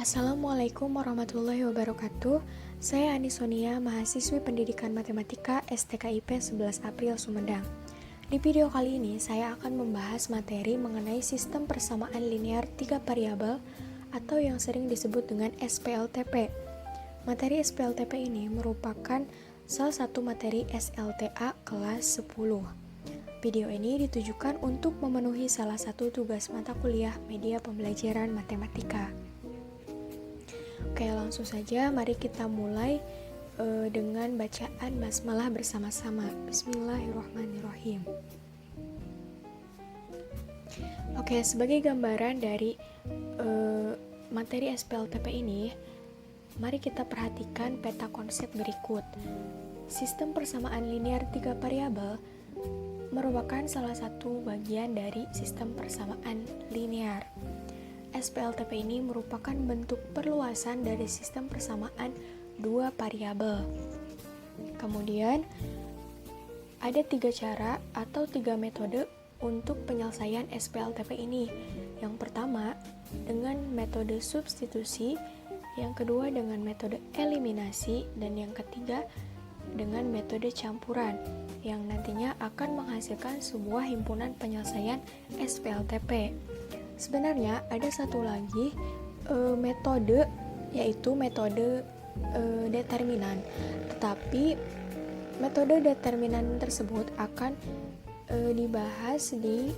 Assalamualaikum warahmatullahi wabarakatuh. Saya Anisonia, mahasiswi Pendidikan Matematika STKIP 11 April Sumedang. Di video kali ini saya akan membahas materi mengenai sistem persamaan linear 3 variabel atau yang sering disebut dengan SPLTP. Materi SPLTP ini merupakan salah satu materi SLTA kelas 10. Video ini ditujukan untuk memenuhi salah satu tugas mata kuliah media pembelajaran matematika. Oke, langsung saja mari kita mulai dengan bacaan basmalah bersama-sama. Bismillahirrahmanirrahim. Oke, sebagai gambaran dari materi SPLTP ini, mari kita perhatikan peta konsep berikut. Sistem persamaan linear 3 variabel merupakan salah satu bagian dari sistem persamaan linear. SPLTP ini merupakan bentuk perluasan dari sistem persamaan 2 variabel. Kemudian, ada 3 cara atau 3 metode untuk penyelesaian SPLTP ini. Yang pertama, dengan metode substitusi, yang kedua dengan metode eliminasi, dan yang ketiga dengan metode campuran, yang nantinya akan menghasilkan sebuah himpunan penyelesaian SPLTP. Sebenarnya ada satu lagi metode, yaitu metode determinan. Tetapi metode determinan tersebut akan dibahas di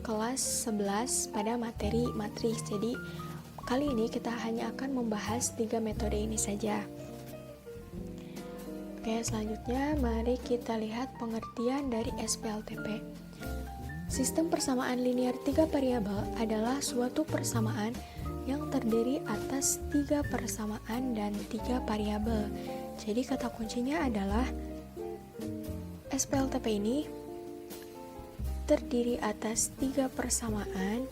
kelas 11 pada materi matriks. Jadi kali ini kita hanya akan membahas 3 metode ini saja. Oke, selanjutnya mari kita lihat pengertian dari SPLTP. Sistem persamaan linear 3 variabel adalah suatu persamaan yang terdiri atas 3 persamaan dan 3 variabel. Jadi kata kuncinya adalah SPLTP ini terdiri atas 3 persamaan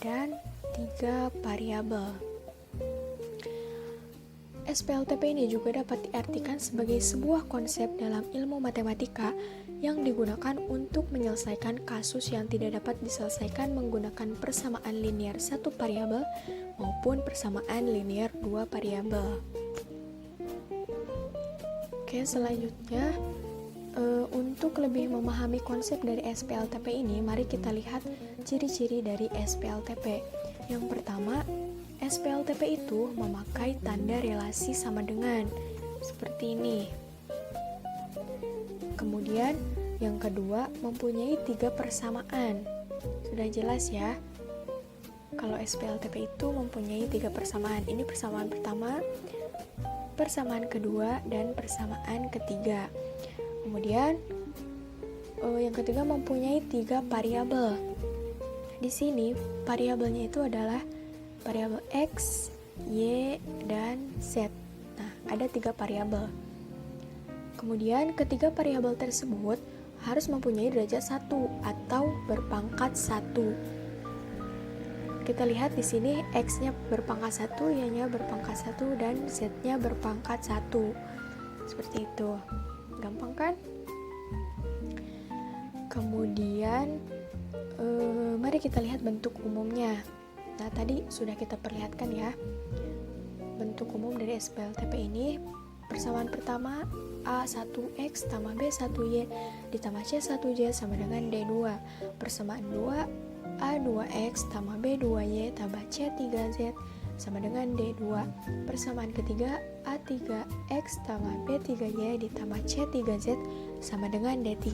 dan 3 variabel. SPLTP ini juga dapat diartikan sebagai sebuah konsep dalam ilmu matematika yang digunakan untuk menyelesaikan kasus yang tidak dapat diselesaikan menggunakan persamaan linear 1 variabel maupun persamaan linear 2 variabel. Oke, selanjutnya untuk lebih memahami konsep dari SPLTP ini, mari kita lihat ciri-ciri dari SPLTP. Yang pertama, SPLTP itu memakai tanda relasi sama dengan, seperti ini. Kemudian yang kedua mempunyai 3 persamaan. Sudah jelas ya, kalau SPLTP itu mempunyai 3 persamaan. Ini persamaan pertama, persamaan kedua, dan persamaan ketiga. Kemudian yang ketiga mempunyai 3 variabel. Di sini variabelnya itu adalah variabel X, Y, dan Z. Nah, ada 3 variabel. Kemudian ketiga variabel tersebut harus mempunyai derajat 1 atau berpangkat 1. Kita lihat di sini X-nya berpangkat 1, Y-nya berpangkat 1, dan Z-nya berpangkat 1. Seperti itu. Gampang kan? Kemudian mari kita lihat bentuk umumnya. Nah, tadi sudah kita perlihatkan ya. Bentuk umum dari SPLTP ini, persamaan pertama A1X tambah B1Y ditambah C1Y sama dengan D2. Persamaan 2 A2X tambah B2Y tambah C3Z sama dengan D2. Persamaan ketiga A3X tambah B3Y ditambah C3Z sama dengan D3,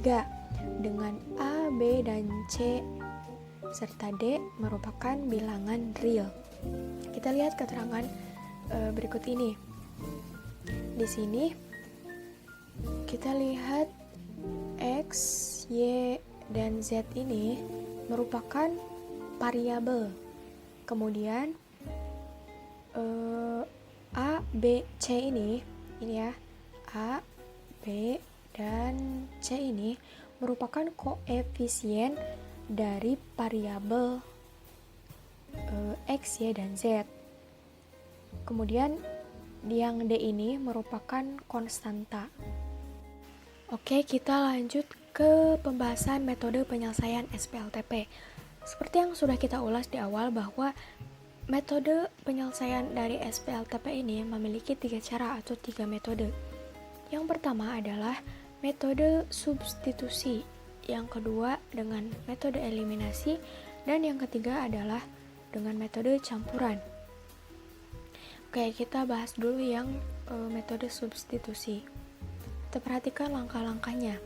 dengan A, B, dan C serta D merupakan bilangan real. Kita lihat keterangan berikut ini. Di sini kita lihat X, Y, dan Z ini merupakan variabel. Kemudian A, B, C ini ya, A, B, dan C ini merupakan koefisien dari variabel X, Y, dan Z. Kemudian yang D ini merupakan konstanta. Oke, kita lanjut ke pembahasan metode penyelesaian SPLTP. Seperti yang sudah kita ulas di awal bahwa Metode penyelesaian dari SPLTP ini memiliki 3 cara atau 3 metode. Yang pertama adalah metode substitusi, yang kedua dengan metode eliminasi, dan yang ketiga adalah dengan metode campuran. Oke, kita bahas dulu yang metode substitusi. Kita perhatikan langkah-langkahnya.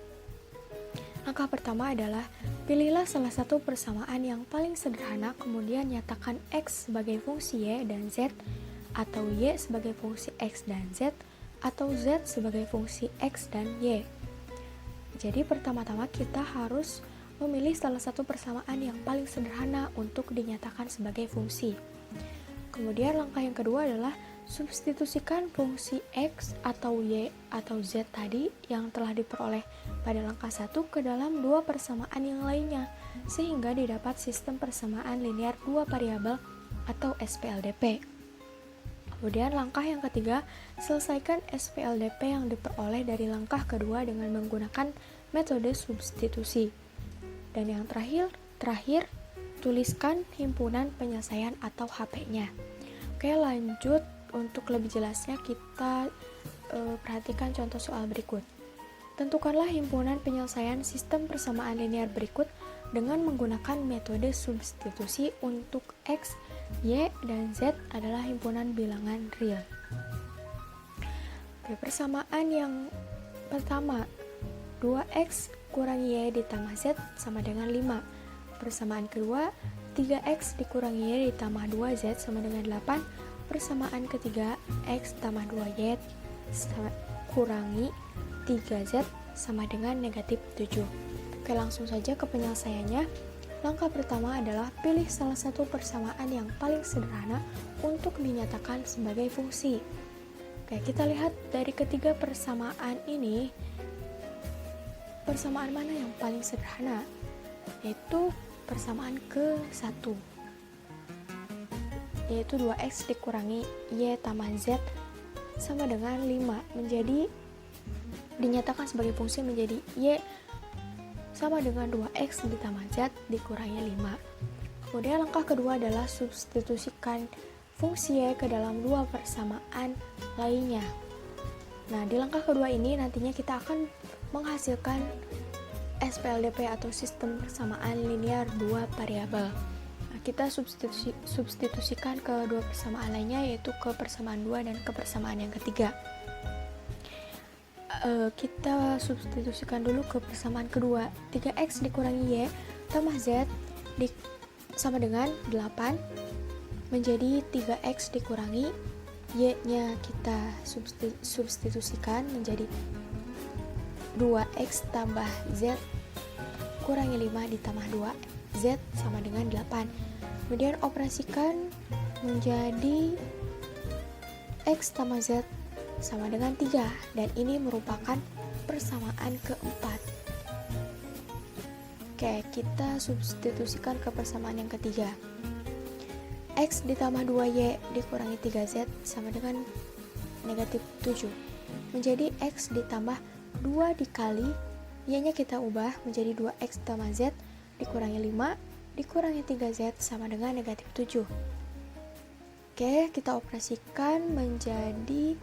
Langkah pertama adalah pilihlah salah satu persamaan yang paling sederhana, kemudian nyatakan X sebagai fungsi Y dan Z, atau Y sebagai fungsi X dan Z, atau Z sebagai fungsi X dan Y. Jadi pertama-tama kita harus memilih salah satu persamaan yang paling sederhana untuk dinyatakan sebagai fungsi. Kemudian langkah yang kedua adalah substitusikan fungsi X atau Y atau Z tadi yang telah diperoleh pada langkah 1 ke dalam dua persamaan yang lainnya, sehingga didapat sistem persamaan linear dua variabel atau SPLDP. Kemudian langkah yang ketiga, selesaikan SPLDP yang diperoleh dari langkah kedua dengan menggunakan metode substitusi. Dan yang terakhir, tuliskan himpunan penyelesaian atau HP-nya. Oke, lanjut. Untuk lebih jelasnya kita perhatikan contoh soal berikut. Tentukanlah himpunan penyelesaian sistem persamaan linear berikut dengan menggunakan metode substitusi untuk X, Y, dan Z adalah himpunan bilangan real. Oke, persamaan yang pertama, 2X kurangi Y ditambah Z sama dengan 5. Persamaan kedua, 3X dikurangi Y ditambah 2Z sama dengan 8. Persamaan ketiga, X tambah 2Y kurangi 3Z sama dengan negatif 7. Oke, langsung saja ke penyelesaiannya. Langkah pertama adalah pilih salah satu persamaan yang paling sederhana untuk dinyatakan sebagai fungsi. Oke, kita lihat dari ketiga persamaan ini, persamaan mana yang paling sederhana? Yaitu persamaan ke-1, yaitu 2X dikurangi Y tambah Z sama dengan 5, menjadi dinyatakan sebagai fungsi menjadi Y sama dengan 2X ditambah Z dikurangi 5. Kemudian langkah kedua adalah substitusikan fungsi Y ke dalam dua persamaan lainnya. Nah, di langkah kedua ini nantinya kita akan menghasilkan SPLDP atau sistem persamaan linear dua variabel. Kita substitusikan ke dua persamaan lainnya, yaitu ke persamaan 2 dan ke persamaan yang ketiga. Kita substitusikan dulu ke persamaan kedua. 3X dikurangi Y tambah Z sama dengan 8, menjadi 3X dikurangi Y-nya kita substitusikan menjadi 2X tambah Z kurangi 5 ditambah 2Z sama dengan 8. Kemudian operasikan menjadi X tambah Z sama dengan 3, dan ini merupakan persamaan keempat. Oke, kita substitusikan ke persamaan yang ketiga. X ditambah 2Y dikurangi 3Z sama dengan negatif 7, menjadi X ditambah 2 dikali Y-nya kita ubah menjadi 2X tambah Z dikurangi 5 dikurangi 3Z sama dengan negatif 7. Oke, kita operasikan menjadi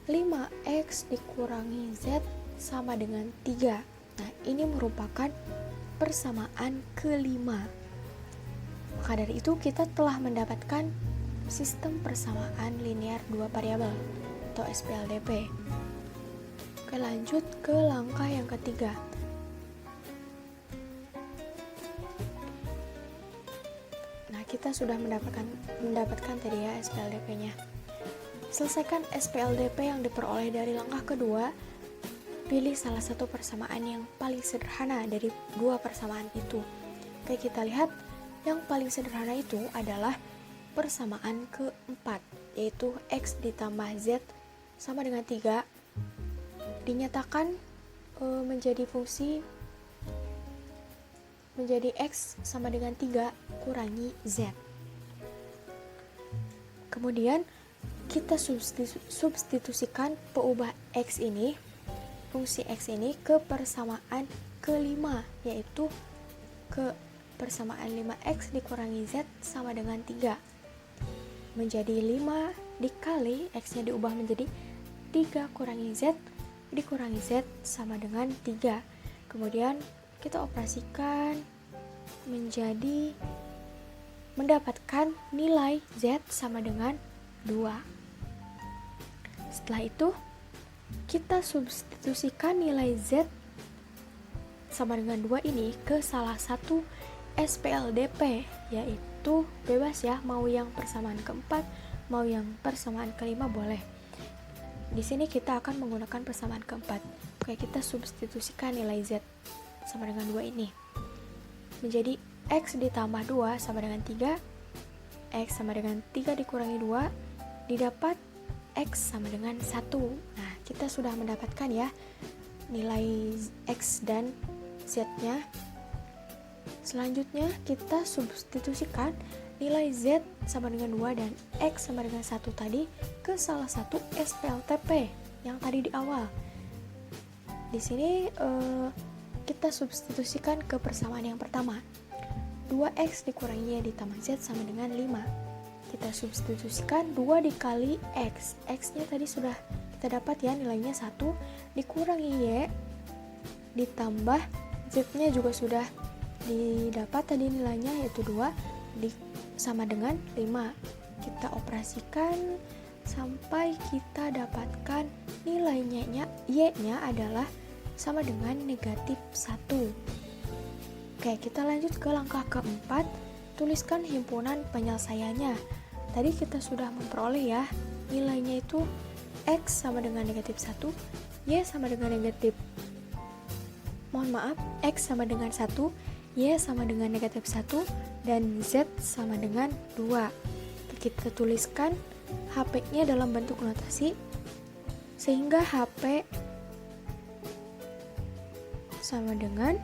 5X dikurangi Z sama dengan 3. Nah, ini merupakan persamaan kelima. Maka dari itu kita telah mendapatkan sistem persamaan linear dua variabel atau SPLDP. Oke, lanjut ke langkah yang ketiga. Kita sudah mendapatkan tadi ya SPLDP-nya. Selesaikan SPLDP yang diperoleh dari langkah kedua. Pilih salah satu persamaan yang paling sederhana dari dua persamaan itu. Oke, kita lihat yang paling sederhana itu adalah persamaan keempat, yaitu X ditambah Z sama dengan 3 dinyatakan menjadi fungsi menjadi X sama dengan 3 kurangi Z. Kemudian kita substitusikan peubah X ini, fungsi X ini ke persamaan kelima, yaitu ke persamaan 5X dikurangi Z sama dengan 3. menjadi 5 dikali X-nya diubah menjadi 3 kurangi Z dikurangi Z sama dengan 3. Kemudian kita operasikan menjadi mendapatkan nilai Z sama dengan 2. Setelah itu kita substitusikan nilai Z sama dengan 2 ini ke salah satu SPLDP, yaitu bebas ya, mau yang persamaan keempat, mau yang persamaan kelima boleh. Di sini kita akan menggunakan persamaan keempat. Oke, kita substitusikan nilai Z sama dengan 2 ini menjadi X ditambah 2 sama dengan 3, X sama dengan 3 dikurangi 2, didapat X sama dengan 1. Nah, kita sudah mendapatkan ya nilai X dan Z-nya. Selanjutnya kita substitusikan nilai Z sama dengan 2 dan X sama dengan 1 tadi ke salah satu SPLTP yang tadi di awal. Di sini kita substitusikan ke persamaan yang pertama. 2X dikurangi Y ditambah Z sama dengan 5. Kita substitusikan 2 dikali X. X-nya tadi sudah kita dapat ya, nilainya 1 dikurangi Y ditambah Z-nya juga sudah didapat tadi nilainya, yaitu 2 sama dengan 5. Kita operasikan sampai kita dapatkan nilainya Y-nya adalah sama dengan negatif 1. Oke, kita lanjut ke langkah keempat. Tuliskan himpunan penyelesaiannya. Tadi kita sudah memperoleh ya, nilainya itu X sama dengan negatif 1, Y sama dengan X sama dengan 1, Y sama dengan negatif 1, dan Z sama dengan 2. Kita tuliskan HP-nya dalam bentuk notasi, sehingga HP sama dengan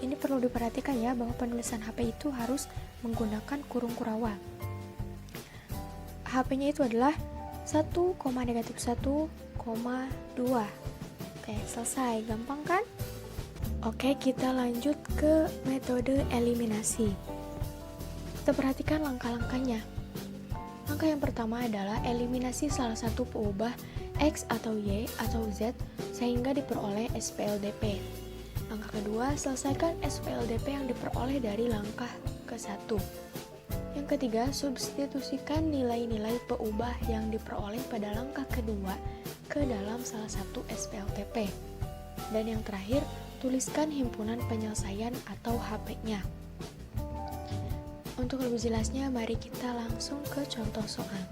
ini perlu diperhatikan ya, bahwa penulisan HP itu harus menggunakan kurung kurawal. HP-nya itu adalah 1, negatif 1, 2. Oke, selesai. Gampang kan? Oke, kita lanjut ke metode eliminasi. Kita perhatikan langkah-langkahnya. Langkah yang pertama adalah eliminasi salah satu peubah X atau Y atau Z sehingga diperoleh SPLDP. Langkah kedua, selesaikan SPLDP yang diperoleh dari langkah ke-1. Yang ketiga, substitusikan nilai-nilai peubah yang diperoleh pada langkah kedua ke dalam salah satu SPLTP. Dan yang terakhir, tuliskan himpunan penyelesaian atau HP-nya. Untuk lebih jelasnya, mari kita langsung ke contoh soal.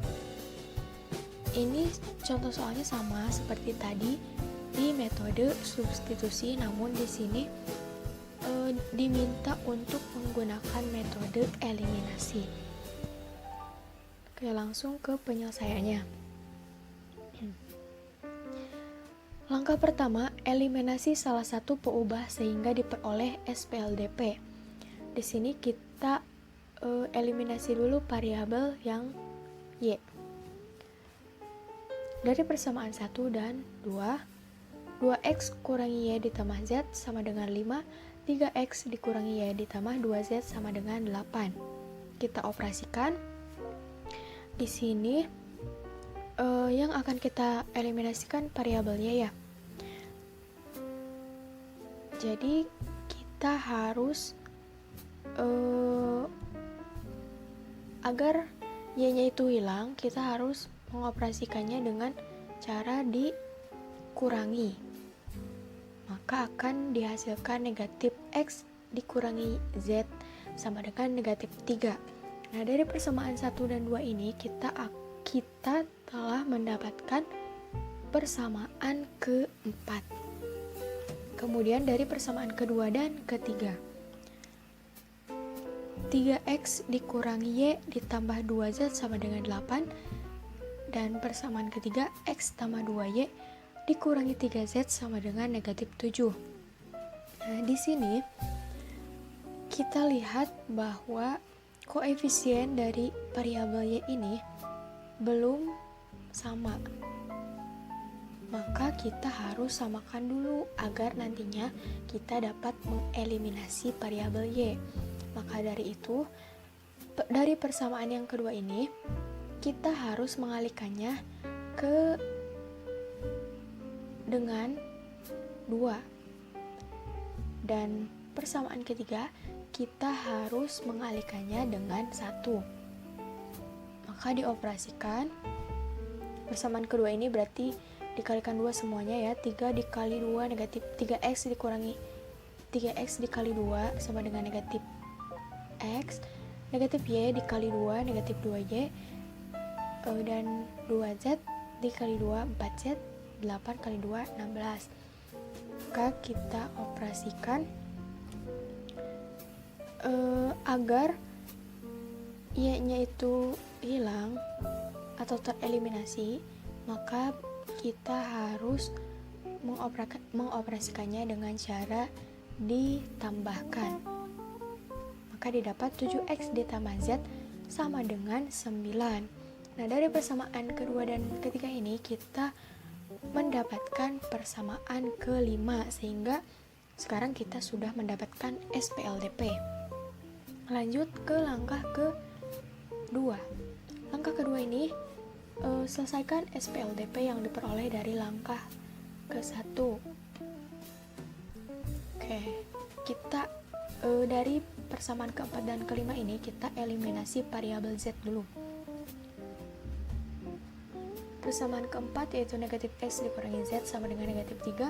Ini contoh soalnya sama seperti tadi di metode substitusi, namun di sini diminta untuk menggunakan metode eliminasi. Oke, langsung ke penyelesaiannya. Langkah pertama, eliminasi salah satu peubah sehingga diperoleh SPLDP. Di sini kita eliminasi dulu variabel yang Y. Dari persamaan 1 dan 2, 2X kurangi Y ditambah Z sama dengan 5, 3X dikurangi Y ditambah 2Z sama dengan 8. Kita operasikan. Di sini yang akan kita eliminasikan variabelnya ya. Jadi kita harus agar Y-nya itu hilang, kita harus mengoperasikannya dengan cara dikurangi. Maka akan dihasilkan negatif X dikurangi Z sama dengan negatif 3. Nah, dari persamaan 1 dan 2 ini kita telah mendapatkan persamaan keempat. Kemudian dari persamaan kedua dan ketiga, 3X dikurangi Y ditambah 2Z sama dengan 8. Dan persamaan ketiga, X tambah 2Y dikurangi 3Z sama dengan negatif 7. Nah, di sini kita lihat bahwa koefisien dari variabel Y ini belum sama. Maka kita harus samakan dulu agar nantinya kita dapat mengeliminasi variabel Y. Maka dari itu, dari persamaan yang kedua ini, kita harus mengalihkannya ke dengan 2. Dan persamaan ketiga, kita harus mengalihkannya dengan 1. Maka dioperasikan, persamaan kedua ini berarti dikalikan 2 semuanya ya. 3 dikali 2 negatif 3x dikurangi 3x dikali 2 sama dengan negatif x. Negatif y dikali 2 negatif 2y. Dan 2z dikali 2 4z. 8 kali 2 16. Maka kita operasikan agar y-nya itu hilang atau tereliminasi, maka kita harus mengoperasikannya dengan cara ditambahkan. Maka didapat 7x ditambah z sama dengan 9. Nah, dari persamaan kedua dan ketiga ini kita mendapatkan persamaan kelima, sehingga sekarang kita sudah mendapatkan SPLDP. Lanjut ke langkah kedua. Langkah kedua ini selesaikan SPLDP yang diperoleh dari langkah ke-1. Oke, kita dari persamaan keempat dan kelima ini kita eliminasi variabel z dulu. Persamaan keempat yaitu negatif x dikurangi z sama dengan negatif 3,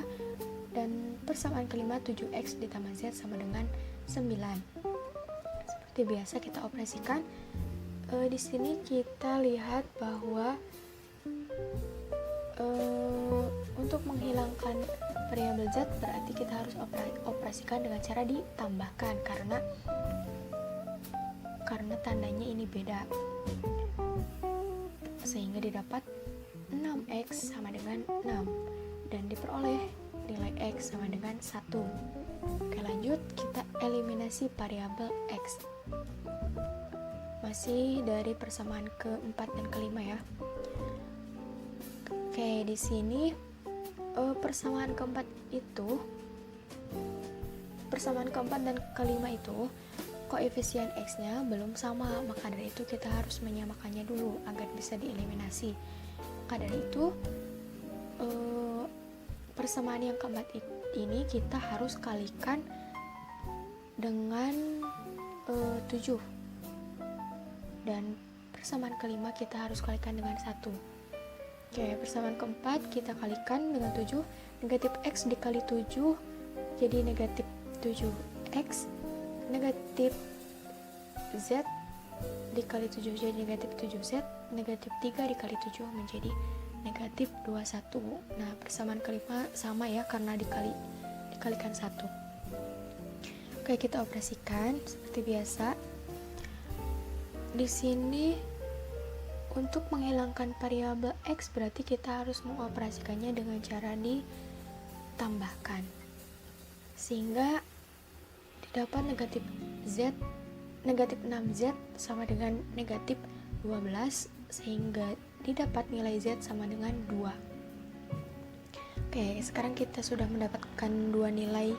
dan persamaan kelima 7x ditambah z sama dengan 9. Seperti biasa kita operasikan. Di sini kita lihat bahwa untuk menghilangkan variabel z berarti kita harus operasikan dengan cara ditambahkan karena tandanya ini beda, sehingga didapat 6x sama dengan 6 dan diperoleh nilai x sama dengan 1. Oke, lanjut kita eliminasi variabel x. Masih dari persamaan keempat dan kelima ya. Oke, di sini persamaan keempat dan kelima itu koefisien x-nya belum sama, maka dari itu kita harus menyamakannya dulu agar bisa dieliminasi. Maka dari itu persamaan yang keempat ini kita harus kalikan dengan 7, dan persamaan kelima kita harus kalikan dengan 1. Oke, persamaan keempat kita kalikan dengan 7. Negatif x dikali 7 jadi negatif 7x. Negatif z dikali 7 jadi negatif 7z. Negatif 3 dikali 7 menjadi negatif 21. Nah, persamaan kelima sama ya karena dikalikan 1. Oke, kita operasikan seperti biasa. Di sini untuk menghilangkan variabel x berarti kita harus mengoperasikannya dengan cara ditambahkan, sehingga didapat negatif 6z sama dengan negatif 12, sehingga didapat nilai z sama dengan 2. Oke, sekarang kita sudah mendapatkan dua nilai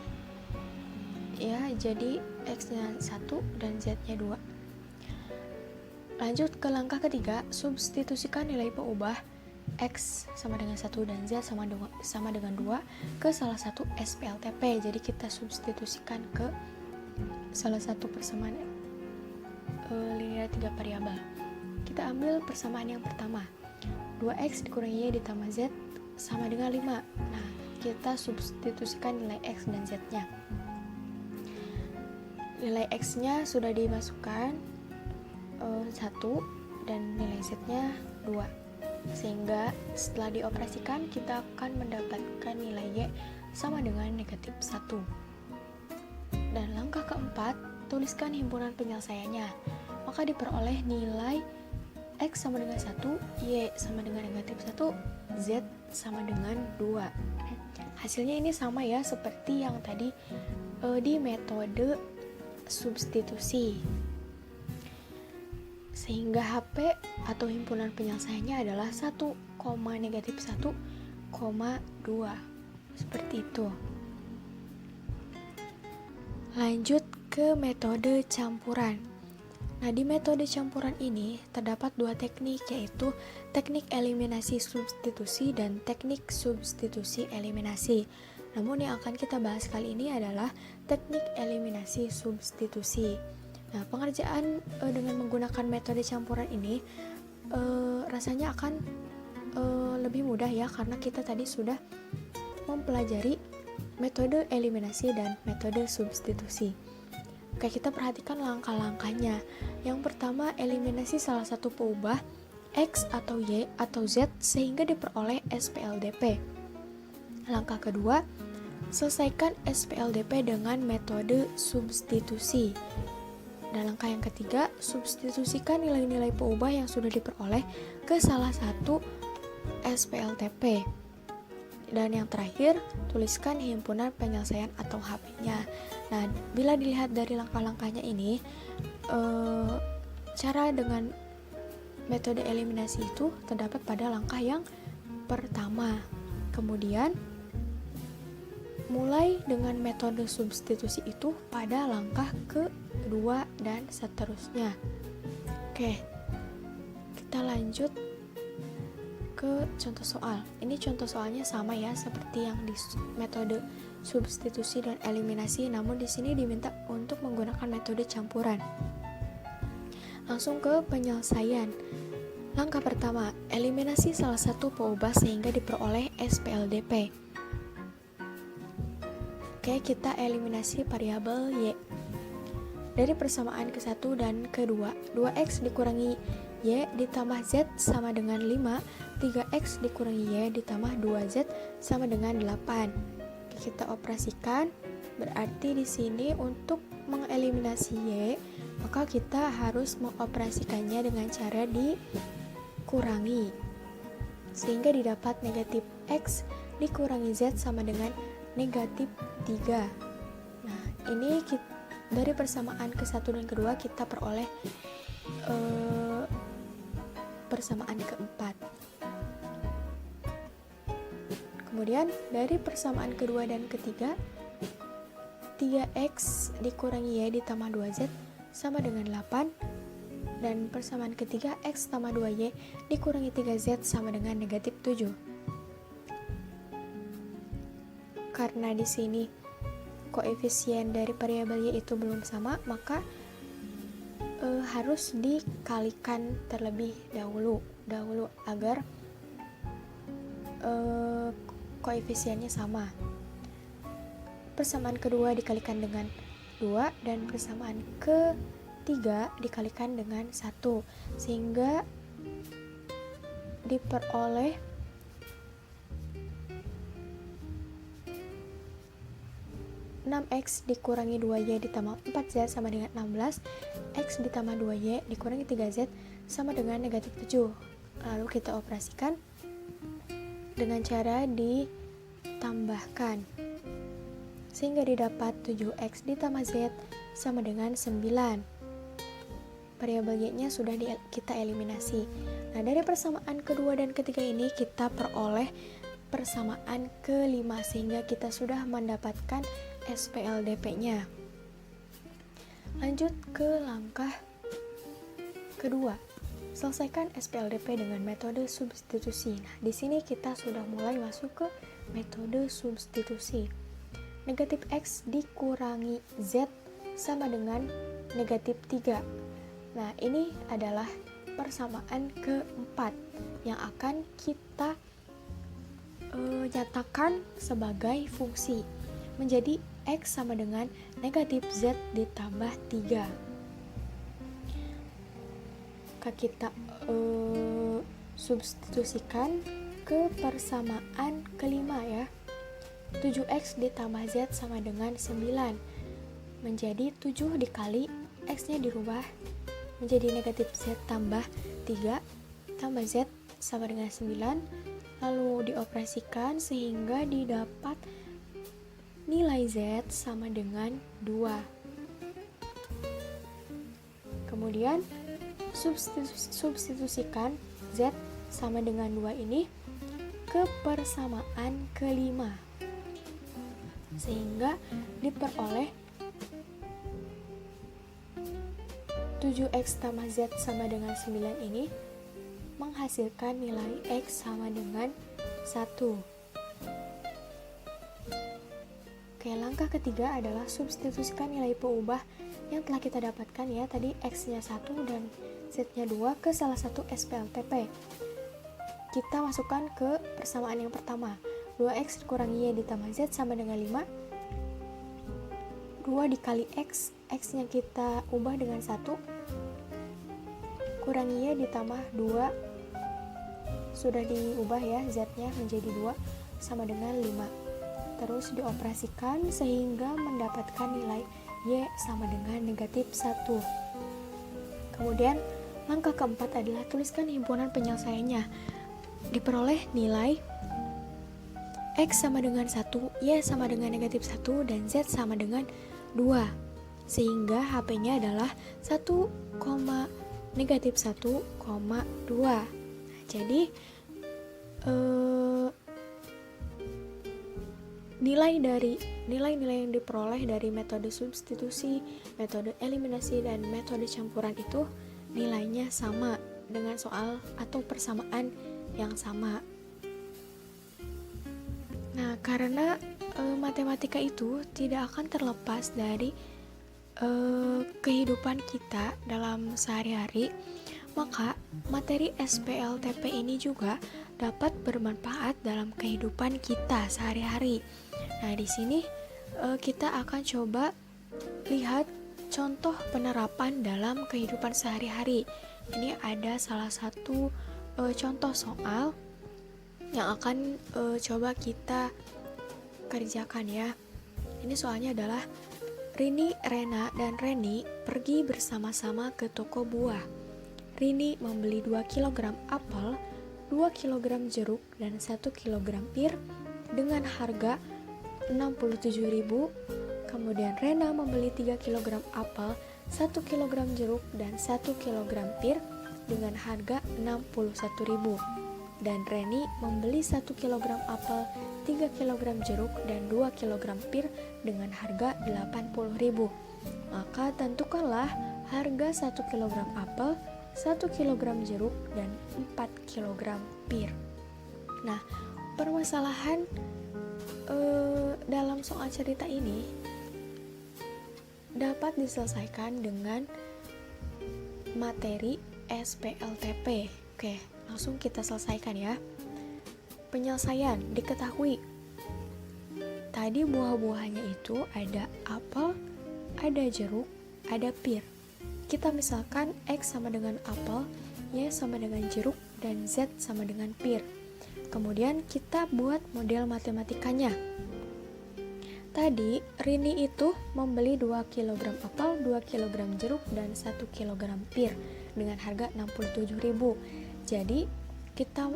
ya, jadi x-nya 1 dan z-nya 2. Lanjut ke langkah ketiga, substitusikan nilai pengubah x sama dengan 1 dan z sama dengan 2 ke salah satu SPLTP. Jadi kita substitusikan ke salah satu persamaan linear 3 variabel. Kita ambil persamaan yang pertama, 2x dikurangi y ditambah z sama dengan 5. Nah, kita substitusikan nilai x dan z-nya. Nilai x-nya sudah dimasukkan 1 dan nilai z-nya 2, sehingga setelah dioperasikan kita akan mendapatkan nilai y sama dengan negatif 1. Dan langkah keempat, tuliskan himpunan penyelesaiannya. Maka diperoleh nilai x sama dengan 1, y sama dengan negatif 1, z sama dengan 2. Hasilnya ini sama ya seperti yang tadi di metode substitusi, sehingga HP atau himpunan penyelesaiannya adalah 1, negatif 1, 2. Seperti itu. Lanjut ke metode campuran. Nah, di metode campuran ini terdapat dua teknik, yaitu teknik eliminasi substitusi dan teknik substitusi eliminasi. Namun yang akan kita bahas kali ini adalah teknik eliminasi substitusi. Nah, pengerjaan dengan menggunakan metode campuran ini rasanya akan lebih mudah ya, karena kita tadi sudah mempelajari metode eliminasi dan metode substitusi. Oke, kita perhatikan langkah-langkahnya. Yang pertama, eliminasi salah satu peubah X atau Y atau Z sehingga diperoleh SPLDP. Langkah kedua, selesaikan SPLDP dengan metode substitusi. Dan langkah yang ketiga, substitusikan nilai-nilai peubah yang sudah diperoleh ke salah satu SPLTP. Dan yang terakhir, tuliskan himpunan penyelesaian atau HP-nya. Nah, bila dilihat dari langkah-langkahnya ini, cara dengan metode eliminasi itu terdapat pada langkah yang pertama. Kemudian, mulai dengan metode substitusi itu pada langkah kedua dan seterusnya. Oke, kita lanjut ke contoh soal. Ini contoh soalnya sama ya seperti yang di metode substitusi dan eliminasi, namun di sini diminta untuk menggunakan metode campuran. Langsung ke penyelesaian. Langkah pertama, eliminasi salah satu peubah sehingga diperoleh SPLDP. Oke, kita eliminasi variabel Y. Dari persamaan ke-1 dan ke-2, 2x dikurangi Y ditambah Z sama dengan 5, 3x dikurangi Y ditambah 2Z sama dengan 8. Kita operasikan, berarti di sini untuk mengeliminasi Y, maka kita harus mengoperasikannya dengan cara dikurangi. Sehingga didapat negatif X dikurangi Z sama dengan negatif 3. Nah, ini dari persamaan ke-1 dan ke-2 kita peroleh persamaan ke-4. Kemudian dari persamaan kedua dan ketiga, 3x dikurangi Y ditambah 2Z sama dengan 8, dan persamaan ketiga, x tambah 2Y dikurangi 3Z sama dengan negatif 7. Karena di sini koefisien dari variabel Y itu belum sama, maka harus dikalikan terlebih dahulu agar koefisiennya sama. Persamaan kedua dikalikan dengan 2 dan persamaan ketiga dikalikan dengan 1, sehingga diperoleh x dikurangi 2Y ditambah 4Z sama dengan 16, X ditambah 2Y dikurangi 3Z sama dengan negatif 7. Lalu kita operasikan dengan cara ditambahkan, sehingga didapat 7X ditambah Z sama dengan 9. Variabel Y-nya sudah kita eliminasi. Nah, dari persamaan kedua dan ketiga ini kita peroleh persamaan kelima, sehingga kita sudah mendapatkan SPLDP-nya. Lanjut ke langkah kedua. Selesaikan SPLDP dengan metode substitusi. Nah, di sini kita sudah mulai masuk ke metode substitusi. Negatif X dikurangi Z sama dengan negatif 3. Nah, ini adalah persamaan keempat yang akan kita nyatakan sebagai fungsi. Menjadi X sama dengan negatif Z ditambah 3. Maka kita substitusikan ke persamaan kelima ya. 7X ditambah Z sama dengan 9. Menjadi 7 dikali X-nya dirubah menjadi negatif Z tambah 3 tambah Z sama dengan 9. Lalu dioperasikan sehingga didapat nilai Z sama dengan 2. Kemudian substitusikan Z sama dengan 2 ini ke persamaan kelima, sehingga diperoleh 7x tambah z sama dengan 9 ini menghasilkan nilai x sama dengan 1. Oke, langkah ketiga adalah substitusikan nilai pengubah yang telah kita dapatkan ya, tadi x-nya 1 dan z-nya 2 ke salah satu SPLTP. Kita masukkan ke persamaan yang pertama. 2x dikurangi y ditambah z sama dengan 5. 2 dikali x, x-nya kita ubah dengan 1. Kurangi y ditambah 2. Sudah diubah ya, z-nya menjadi 2 sama dengan 5. Terus dioperasikan sehingga mendapatkan nilai y sama dengan negatif 1. Kemudian langkah keempat adalah tuliskan himpunan penyelesaiannya. Diperoleh nilai x sama dengan 1, y sama dengan negatif 1, dan z sama dengan 2. Sehingga HP-nya adalah 1, negatif 1,2. Jadi nilai-nilai yang diperoleh dari metode substitusi, metode eliminasi, dan metode campuran itu nilainya sama dengan soal atau persamaan yang sama. Nah, karena matematika itu tidak akan terlepas dari kehidupan kita dalam sehari-hari, maka materi SPLTP ini juga dapat bermanfaat dalam kehidupan kita sehari-hari. Nah, di sini kita akan coba lihat contoh penerapan dalam kehidupan sehari-hari. Ini ada salah satu contoh soal yang akan coba kita kerjakan ya. Ini soalnya adalah Rini, Rena, dan Reni pergi bersama-sama ke toko buah. Rini membeli 2 kg apel, 2 kg jeruk, dan 1 kg pir dengan harga 67.000. Kemudian Rena membeli 3 kg apel, 1 kg jeruk, dan 1 kg pir dengan harga 61.000. Dan Reni membeli 1 kg apel, 3 kg jeruk, dan 2 kg pir dengan harga 80.000. Maka tentukanlah harga 1 kg apel, 1 kg jeruk, dan 4 kg pir. Nah, permasalahan dalam soal cerita ini dapat diselesaikan dengan materi SPLTP. Oke, langsung kita selesaikan ya. Penyelesaian diketahui. Tadi buah-buahannya itu ada apel, ada jeruk, ada pir. Kita misalkan X sama dengan apel, Y sama dengan jeruk, dan Z sama dengan pir. Kemudian kita buat model matematikanya. Tadi Rini itu membeli 2 kg apel, 2 kg jeruk, dan 1 kg pir dengan harga 67.000. Jadi kita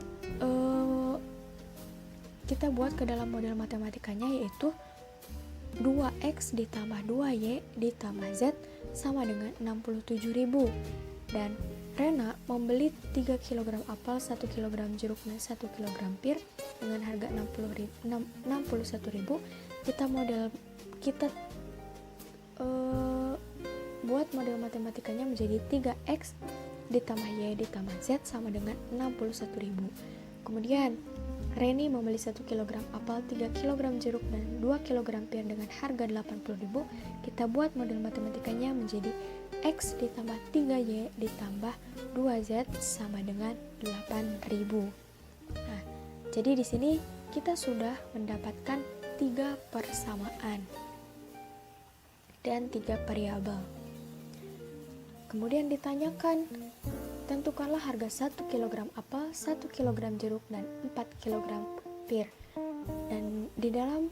buat ke dalam model matematikanya, yaitu 2x ditambah 2y ditambah z sama dengan 67.000. Dan Rena membeli 3 kg apel, 1 kg jeruk, dan 1 kg pir dengan harga 61.000. Kita buat model matematikanya menjadi 3x ditambah y ditambah z sama dengan 61.000. Kemudian Reni membeli 1 kg apel, 3 kg jeruk, dan 2 kg pir dengan harga 80.000. Kita buat model matematikanya menjadi X ditambah 3Y ditambah 2Z sama dengan 8.000. Nah, jadi di sini kita sudah mendapatkan 3 persamaan dan 3 variabel. Kemudian ditanyakan, tentukanlah harga 1 kg apel, 1 kg jeruk, dan 4 kg pir. Dan di dalam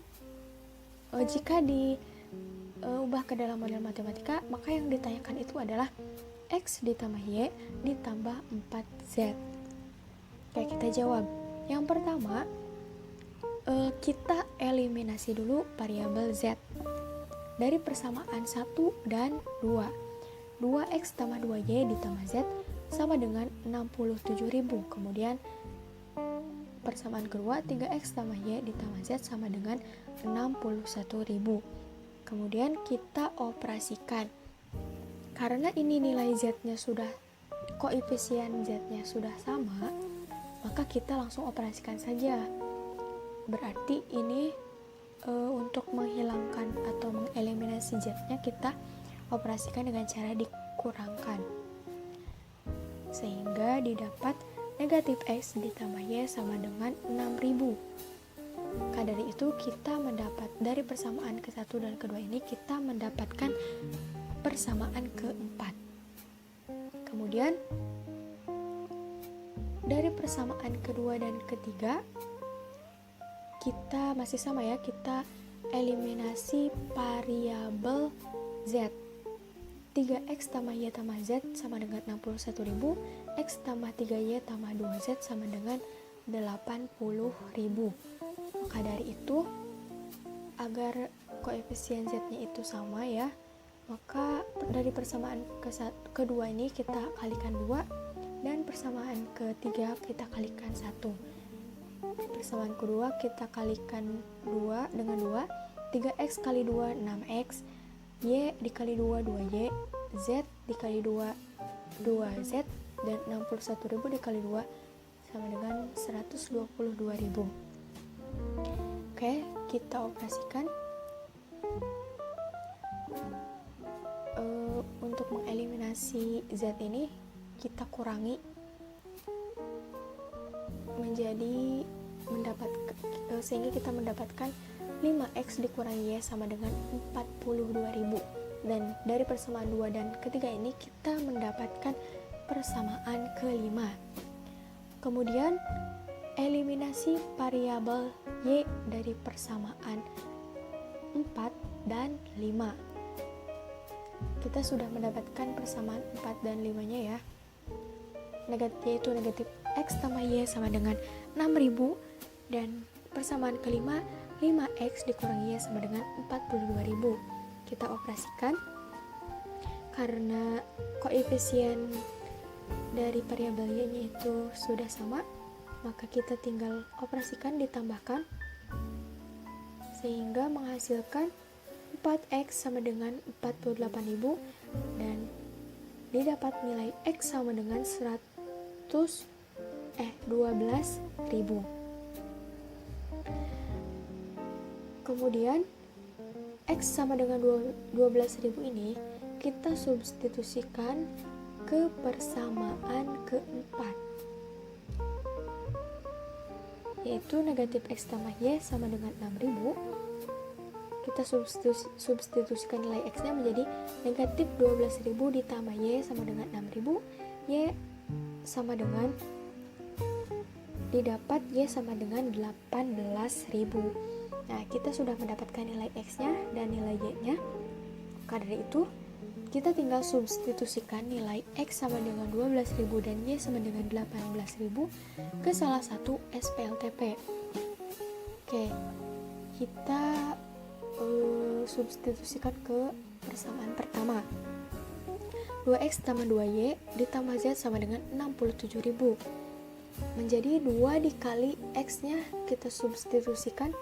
jika diubah ke dalam model matematika, maka yang ditanyakan itu adalah X ditambah Y ditambah 4Z. Oke, kita jawab. Yang pertama, kita eliminasi dulu variabel Z dari persamaan 1 dan 2. 2X tambah 2Y ditambah Z sama dengan 67.000. Kemudian persamaan kedua, 3x tambah y ditambah z sama dengan 61.000. Kemudian kita operasikan. Karena ini nilai Z-nya sudah, koefisien Z-nya sudah sama, maka kita langsung operasikan saja. Berarti ini untuk menghilangkan atau mengeliminasi Z-nya kita operasikan dengan cara dikurangkan, sehingga didapat negatif X ditambah Y sama dengan 6.000. Maka dari itu kita mendapat dari persamaan ke-1 dan kedua ini kita mendapatkan persamaan ke-4. Kemudian dari persamaan kedua dan ketiga kita masih sama ya, kita eliminasi variabel Z. 3X tambah Y tambah Z sama dengan 61.000, X tambah 3Y tambah 2Z sama dengan 80.000. Maka dari itu, agar koefisien Z-nya itu sama ya, maka dari persamaan kedua ini kita kalikan 2, dan persamaan ketiga kita kalikan 1. Persamaan kedua kita kalikan 2 dengan 2, 3X kali 2 6X, Y dikali 2 2Y, Z dikali 2 2Z, dan 61.000 dikali 2 sama dengan 122.000. Oke, kita operasikan. Untuk mengeliminasi Z ini kita kurangi menjadi sehingga kita mendapatkan 5X dikurangi Y sama dengan 42.000. Dan dari persamaan 2 dan ketiga ini kita mendapatkan persamaan ke-5. Kemudian eliminasi variabel Y dari persamaan 4 dan 5. Kita sudah mendapatkan persamaan 4 dan 5-nya ya. Yaitu negatif X tambah Y sama dengan 6.000, dan persamaan kelima 5X dikurangi Y sama dengan 42.000. Kita operasikan. Karena koefisien dari variabel Y-nya itu sudah sama, maka kita tinggal operasikan ditambahkan, sehingga menghasilkan 4X sama dengan 48.000, dan didapat nilai X sama dengan 12.000. Kemudian X sama dengan 12.000 ini kita substitusikan ke persamaan keempat, yaitu negatif X tambah Y sama dengan 6.000. Kita substitusikan nilai X nya menjadi negatif 12.000 ditambah Y sama dengan 6.000. Y sama dengan, didapat Y sama dengan 18.000. Nah, kita sudah mendapatkan nilai X nya dan nilai Y nya. Maka dari itu kita tinggal substitusikan nilai X sama dengan 12.000 dan Y sama dengan 18.000 ke salah satu SPLTP. Oke, kita substitusikan ke persamaan pertama. 2X tambah 2Y ditambah Z sama dengan 67.000. Menjadi 2 dikali X nya kita substitusikan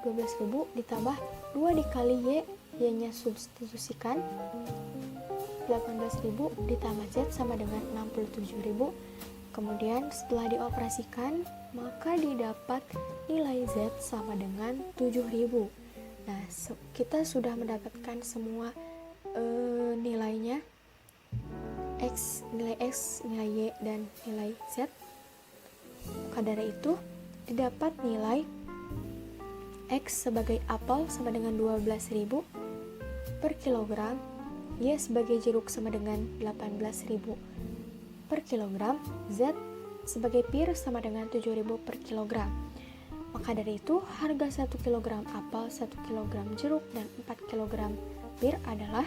12.000 ditambah 2 dikali Y nya substitusikan 18.000 ditambah Z sama dengan 67.000. Kemudian setelah dioperasikan, maka didapat nilai Z sama dengan 7.000. Nah, kita sudah mendapatkan semua nilainya, nilai X, nilai Y, dan nilai Z. Maka dari itu didapat nilai X sebagai apel sama dengan 12.000 per kilogram, Y sebagai jeruk sama dengan 18.000 per kilogram, Z sebagai pir sama dengan 7.000 per kilogram. Maka dari itu harga 1 kg apel, 1 kg jeruk, dan 4 kg pir adalah,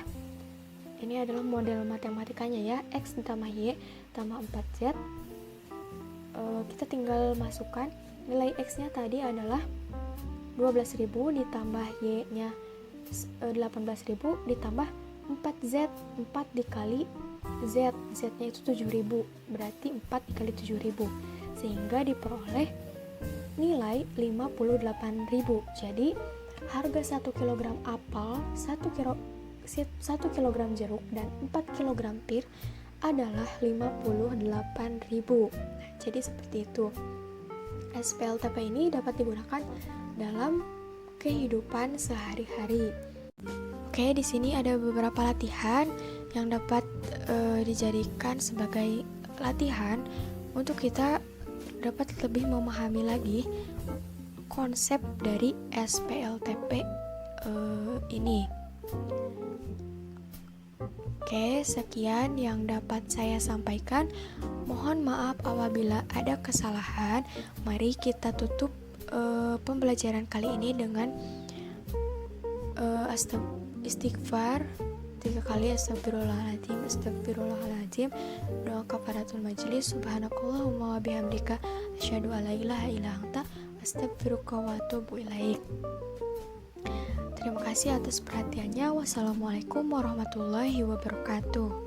ini adalah model matematikanya ya, X ditambah Y tambah 4Z. Kita tinggal masukkan nilai X nya tadi adalah 12.000 ditambah Y nya 18.000 ditambah 4Z, 4 dikali Z, Z nya itu 7.000, berarti 4 dikali 7.000, sehingga diperoleh nilai 58.000. Jadi harga 1 kg apel, 1 1 kg jeruk dan 4 kg pir adalah 58.000. Nah, jadi seperti itu. SPLTP ini dapat digunakan dalam kehidupan sehari-hari. Oke, di sini ada beberapa latihan yang dapat dijadikan sebagai latihan untuk kita dapat lebih memahami lagi konsep dari SPLTP ini. Oke, sekian yang dapat saya sampaikan. Mohon maaf apabila ada kesalahan. Mari kita tutup pembelajaran kali ini dengan istighfar 3 kali, astagfirullahaladzim, astagfirullahaladzim, doa kafaratul majelis, subhanakallahumma wa bihamdika, asyhadu an la ilaha illa anta, astagfiruka wa atubu ilaik. Terima kasih atas perhatiannya. Wassalamualaikum warahmatullahi wabarakatuh.